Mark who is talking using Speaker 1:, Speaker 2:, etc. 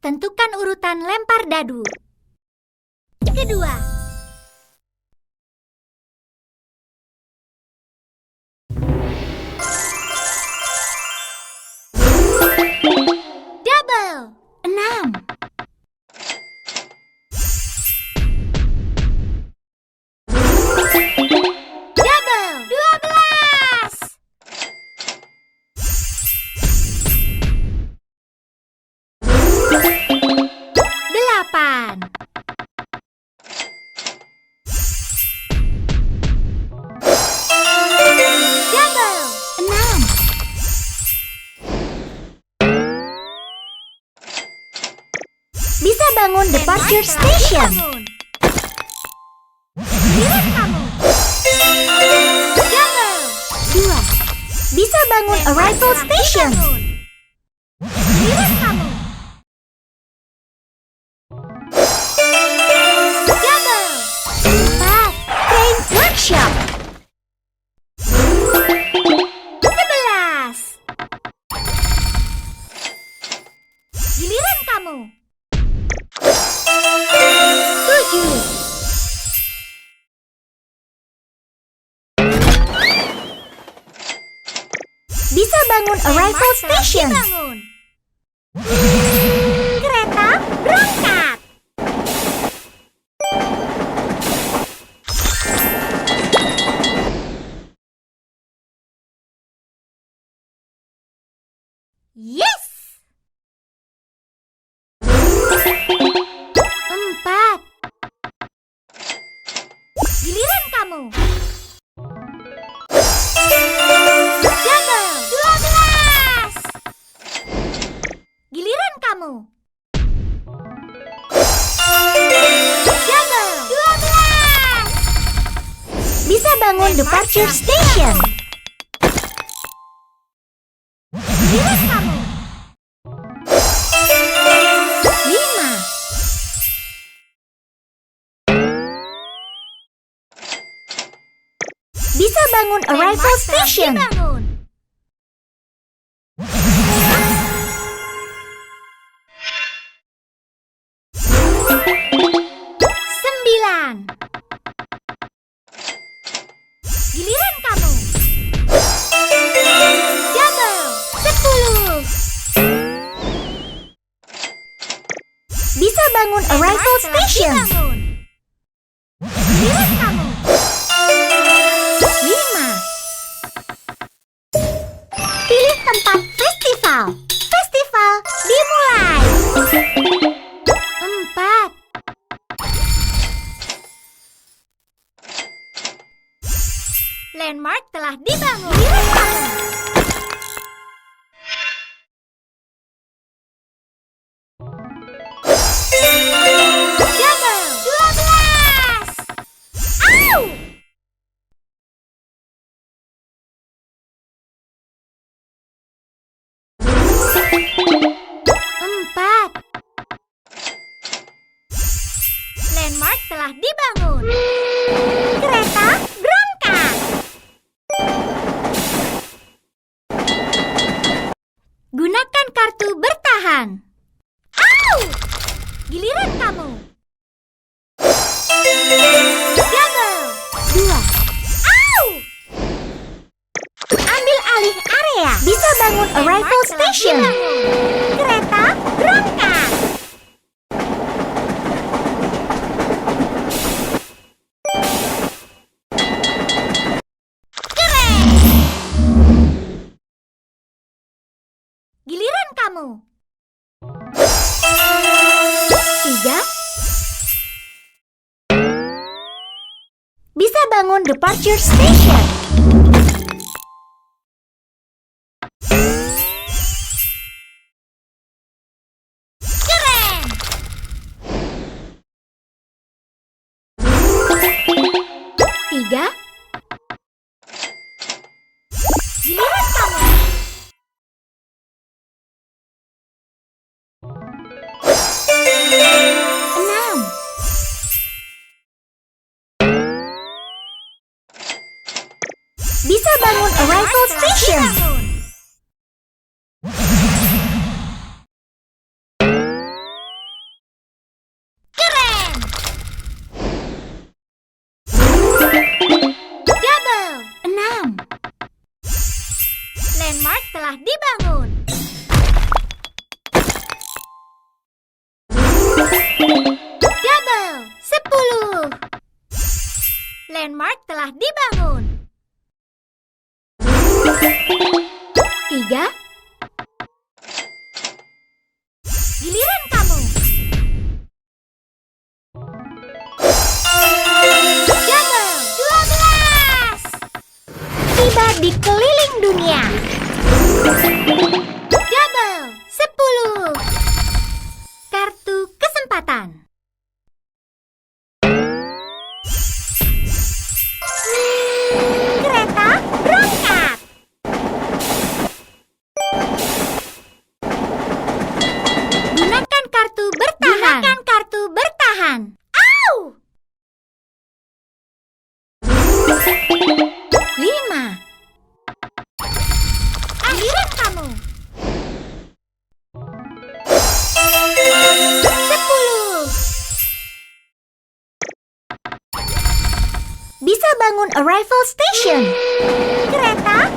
Speaker 1: Tentukan urutan lempar dadu. Kedua. Double. 6. Double. 12. 8. Double. 6. Bisa bangun departure station. Giliran kamu. Double. 2. Bisa bangun arrival station. Giliran kamu. Double. 4. Train workshop. 11. Giliran kamu. 7. Bisa bangun arrival station. Kereta berangkat. Yes! 4. Giliran kamu. Double. 12. Giliran kamu. Double. 12. Bisa bangun departure station. Giliran kamu. 5. Bisa bangun arrival station. 9. Giliran kamu. Double. 10. Bisa bangun arrival station. Giliran kamu. 5. Pilih tempat festival. Festival dimulai. 4. Landmark telah dibangun. Giliran kamu. Double. 12. Au! 4. Landmark telah dibangun. Kereta berangkat. Gunakan kartu bertahan. Au! Giliran kamu. Double. 2. Au! Ambil alih area. Bisa bangun arrival station. Kereta berangkat. Keren. Giliran kamu. 3. Bisa bangun departure station. Keren. 3. Giliran kamu. 6. Bisa bangun arrival station. 7. dibangun. 3. Giliran kamu. Double. 12. Tiba di keliling dunia. Double. 10. Kartu kesempatan. Kereta berangkat. Gunakan kartu bertahan. Gunakan kartu bertahan. Au! 5. Akhiran kamu. 10. Bisa bangun arrival station. Kereta